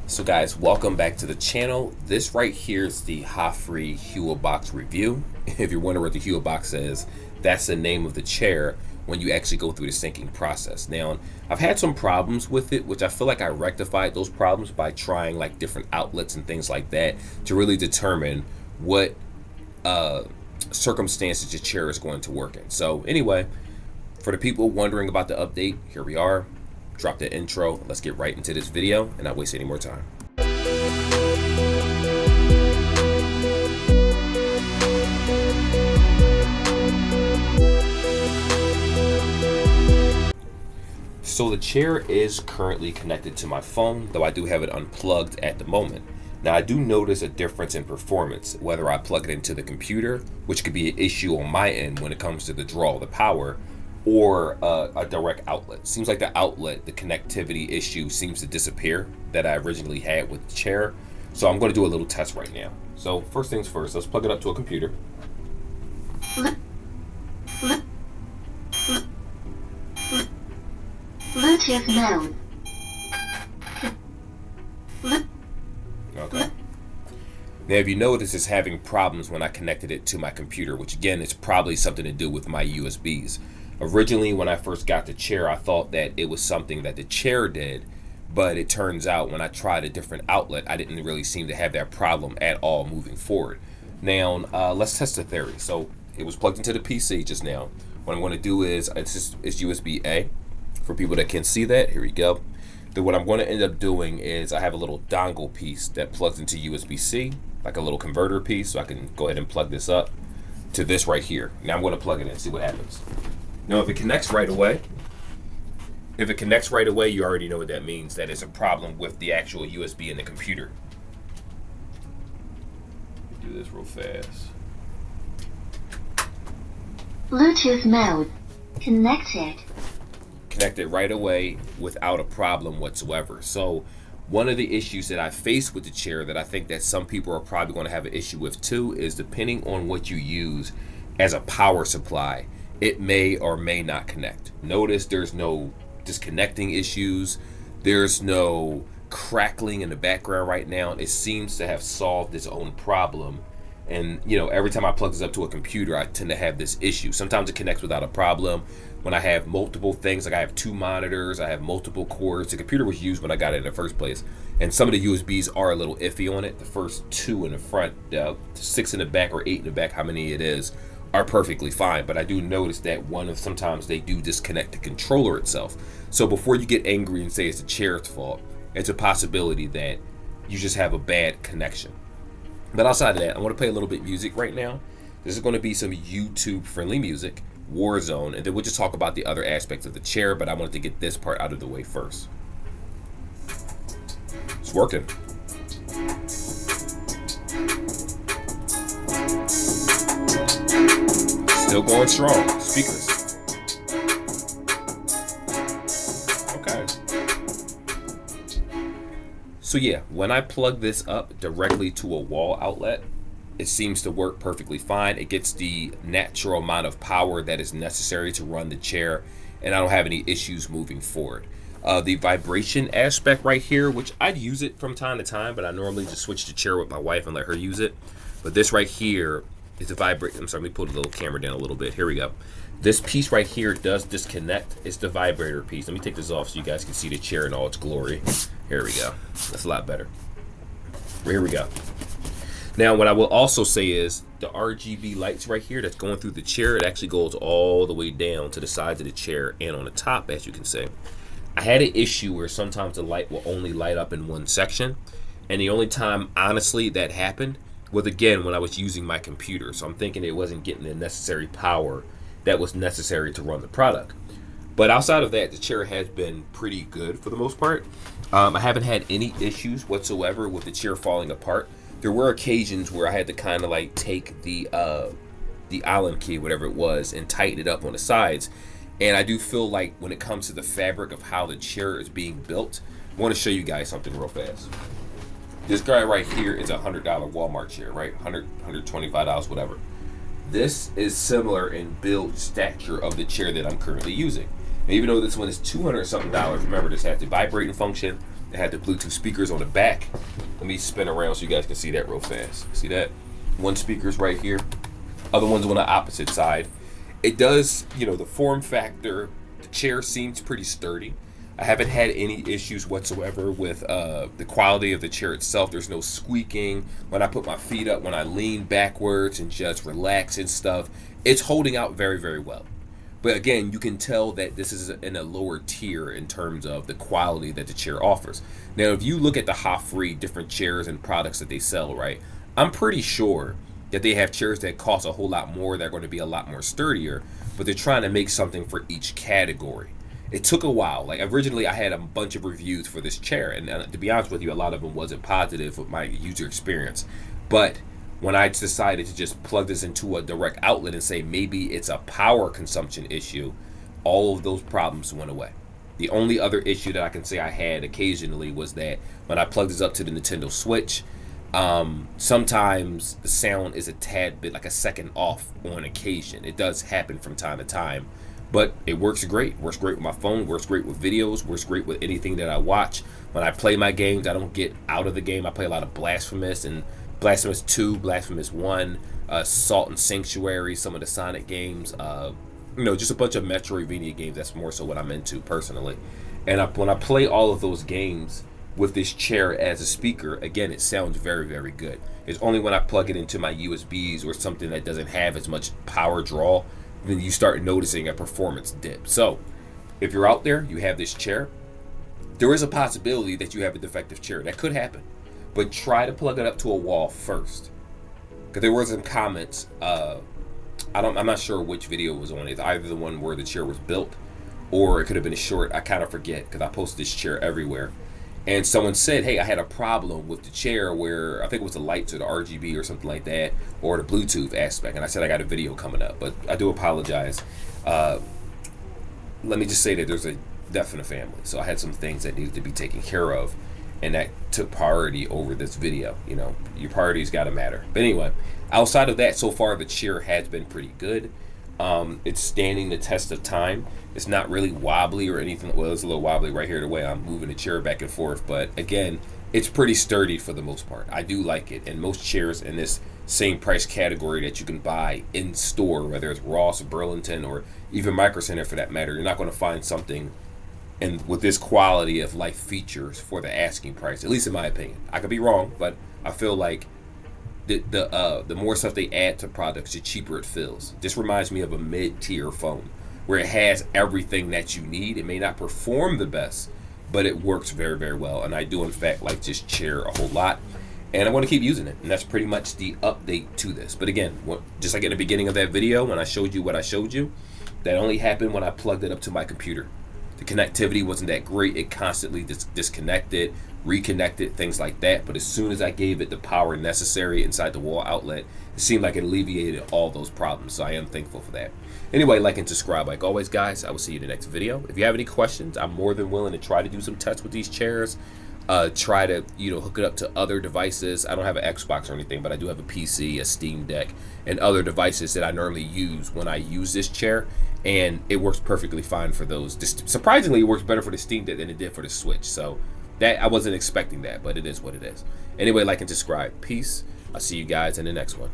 So guys, welcome back to the channel. This right here is the Hoffree Huabox review. If you're wondering what the Huabox is, that's the name of the chair when you actually go through the syncing process. Now, I've had some problems with it, which I feel like I rectified those problems by trying like different outlets and things like that to really determine what circumstances your chair is going to work in. So anyway, for the people wondering about the update, here we are. Drop the intro. Let's get right into this video and not waste any more time. So the chair is currently connected to my phone, though I do have it unplugged at the moment. Now I do notice a difference in performance, whether I plug it into the computer, which could be an issue on my end when it comes to the draw, the power, or a direct outlet. Seems like the outlet, the connectivity issue seems to disappear that I originally had with the chair. So I'm going to do a little test right now. So first things first, let's plug it up to a computer. Bluetooth mode. Okay. Now, if you notice, it's having problems when I connected it to my computer, which again, is probably something to do with my USBs. Originally, when I first got the chair, I thought that it was something that the chair did, but it turns out when I tried a different outlet, I didn't really seem to have that problem at all moving forward. Now, let's test the theory. So it was plugged into the PC just now. What I'm going to do is, it's USB-A. For people that can see that, here we go. Then what I'm going to end up doing is I have a little dongle piece that plugs into USB-C, like a little converter piece, so I can go ahead and plug this up to this right here. Now I'm going to plug it in and see what happens. Now, if it connects right away, you already know what that means. That is a problem with the actual USB in the computer. Do this real fast. Bluetooth mode. Connected. Connected right away without a problem whatsoever. So one of the issues that I face with the chair that I think that some people are probably going to have an issue with too is depending on what you use as a power supply, it may or may not connect. Notice there's no disconnecting issues. There's no crackling in the background right now. It seems to have solved its own problem. And you know, every time I plug this up to a computer, I tend to have this issue. Sometimes it connects without a problem. When I have multiple things, like I have two monitors, I have multiple cords. The computer was used when I got it in the first place. And some of the USBs are a little iffy on it. The first two in the front, 6 in the back or 8 in the back, how many it is, are perfectly fine. But I do notice that sometimes they do disconnect the controller itself. So before you get angry and say it's the chair's fault, it's a possibility that you just have a bad connection. But outside of that, I want to play a little bit of music right now. This is going to be some YouTube friendly music, Warzone, and then we'll just talk about the other aspects of the chair, but I wanted to get this part out of the way first. It's working. Still going strong. Speakers. Okay. So yeah, when I plug this up directly to a wall outlet, it seems to work perfectly fine. It gets the natural amount of power that is necessary to run the chair, and I don't have any issues moving forward. The vibration aspect right here, which I'd use it from time to time, but I normally just switch the chair with my wife and let her use it. But this right here is the vibrate. I'm sorry, let me pull the little camera down a little bit. Here we go. This piece right here does disconnect. It's the vibrator piece. Let me take this off so you guys can see the chair in all its glory. Here we go. That's a lot better. Here we go. Now, what I will also say is the RGB lights right here that's going through the chair, it actually goes all the way down to the sides of the chair and on the top, as you can see. I had an issue where sometimes the light will only light up in one section, and the only time, honestly, that happened was, again, when I was using my computer. So I'm thinking it wasn't getting the necessary power that was necessary to run the product. But outside of that, the chair has been pretty good for the most part. I haven't had any issues whatsoever with the chair falling apart. There were occasions where I had to kind of like take the Allen key, whatever it was, and tighten it up on the sides. And I do feel like when it comes to the fabric of how the chair is being built, I want to show you guys something real fast. This guy right here is a $100 Walmart chair, right? $125, whatever. This is similar in build stature of the chair that I'm currently using. And even though this one is $200 something, remember this has the vibrating function, It had the Bluetooth speakers on the back. Let me spin around so you guys can see that real fast. See that? One speaker's right here. Other one's on the opposite side. It does, the form factor, the chair seems pretty sturdy. I haven't had any issues whatsoever with the quality of the chair itself. There's no squeaking. When I put my feet up, when I lean backwards and just relax and stuff, it's holding out very, very well. But again, you can tell that this is in a lower tier in terms of the quality that the chair offers. Now, if you look at the Hoffree different chairs and products that they sell, right, I'm pretty sure that they have chairs that cost a whole lot more, that are going to be a lot more sturdier, but they're trying to make something for each category. It took a while. Like originally I had a bunch of reviews for this chair, and to be honest with you, a lot of them wasn't positive with my user experience. But when I decided to just plug this into a direct outlet and say maybe it's a power consumption issue, all of those problems went away. The only other issue that I can say I had occasionally was that when I plugged this up to the Nintendo Switch, sometimes the sound is a tad bit like a second off on occasion. It does happen from time to time, but it works great. Works great with my phone, works great with videos, works great with anything that I watch. When I play my games, I don't get out of the game. I play a lot of Blasphemous and Blasphemous 2, Blasphemous 1, Salt and Sanctuary, some of the Sonic games, just a bunch of Metroidvania games. That's more so what I'm into personally. And when I play all of those games with this chair as a speaker, again, it sounds very, very good. It's only when I plug it into my USBs or something that doesn't have as much power draw, then you start noticing a performance dip. So if you're out there, you have this chair, there is a possibility that you have a defective chair. That could happen. But try to plug it up to a wall first. Because there were some comments, I'm not sure which video it was on. It's either the one where the chair was built, or it could have been a short. I kind of forget because I post this chair everywhere. And someone said, hey, I had a problem with the chair where I think it was the lights or the RGB or something like that, or the Bluetooth aspect. And I said I got a video coming up, but I do apologize. Let me just say that there's a death in the family. So I had some things that needed to be taken care of, and that took priority over this video. Your priorities got to matter. But anyway, outside of that, so far the chair has been pretty good. It's standing the test of time. It's not really wobbly or anything. Well, it's a little wobbly right here the way I'm moving the chair back and forth, but again, it's pretty sturdy for the most part. I do like it, and most chairs in this same price category that you can buy in store, whether it's Ross, Burlington, or even Micro Center for that matter, you're not going to find something and with this quality of life features for the asking price, at least in my opinion. I could be wrong, but I feel like the more stuff they add to products, the cheaper it feels. This reminds me of a mid-tier phone where it has everything that you need. It may not perform the best, but it works very, very well. And I do, in fact, like this chair a whole lot. And I want to keep using it. And that's pretty much the update to this. But again, just like at the beginning of that video, when I showed you what I showed you, that only happened when I plugged it up to my computer. The connectivity wasn't that great. It constantly disconnected, reconnected, things like that. But as soon as I gave it the power necessary inside the wall outlet, it seemed like it alleviated all those problems. So I am thankful for that. Anyway, like and subscribe. Like always, guys, I will see you in the next video. If you have any questions, I'm more than willing to try to do some tests with these chairs. Try to hook it up to other devices. I don't have an Xbox or anything, but I do have a PC, a Steam Deck, and other devices that I normally use when I use this chair, and it works perfectly fine for those. Surprisingly, it works better for the Steam Deck than it did for the Switch, so that I wasn't expecting that, but it is what it is. Anyway, like and subscribe. Peace. I'll see you guys in the next one.